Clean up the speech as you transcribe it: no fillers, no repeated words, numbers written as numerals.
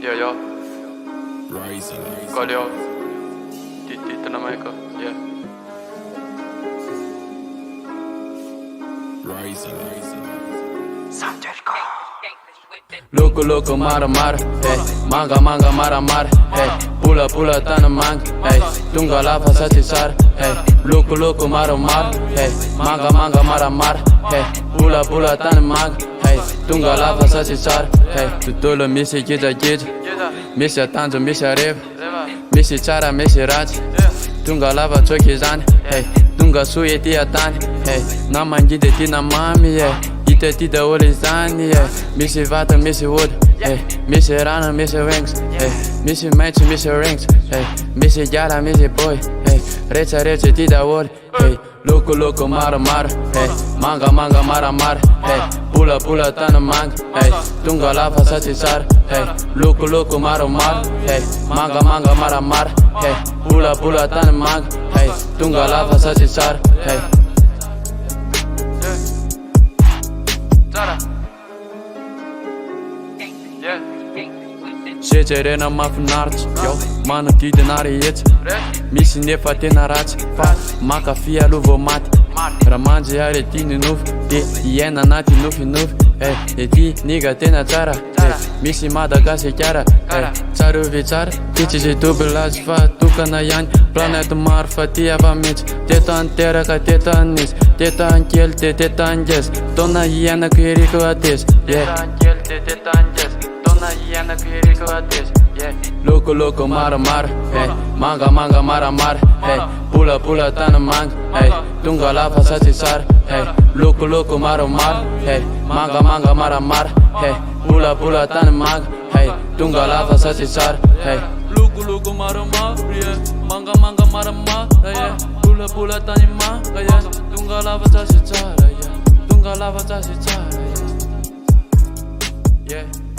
Ja. Kalja. Tänä meikä. Yeah. Luku mara hey. Manga mara hey. Pula tana mang hey. Tunga lava satisar hey. Luku mara hey. Manga mara hey. Pula tana mang hey. Tunga lava satisar hey. Tutulă misi gida misi tanzo misi rev misi chara misi raj Tunga lava choki zan hey. Tunga suye tia tan hey. Namangi de tina mami yeah. Ite tida oli zani yeah. Misi vata misi wood hey. Misi rana misi wings hey. Misi match misi rings hey. Misi gyara misi boy hey. Rece tida oli hey. Luku mara hey. Manga mara hey. Pula tana mang hey. Tunga lava satisar hey. Luku mara hey. Manga mara hey. Pula tana mang hey. Tunga lava satisar hey. Shecere mafinarci yo, mano ti denari yeți Misi nefa te naraci Fa, maca fia lui vomati Ramanji are tine nufi Te iena nati nufi E ti niga te na țara Misi mada ca se chiara Țaru vițar, tici și tu bilaci Fa, tu ca na iani Planetă marfa, tia va mici Teta în terra ca teta în nis Teta în chelte, teta în ghes Tona iena cu erică ates Teta în chelte, teta în ghes Tona iena cu erică ates Luku mara hey. Manga mara hey. Pula tana mang hey. Tunga lava satisar hey. Luku mara hey. Manga mara hey. Pula tana mang hey. Tunga lava satisar hey. Luku mara yeah. Manga mara yeah. Pula tana mang yeah. Tunga lava satisar yeah. Tunga lava satisar yeah.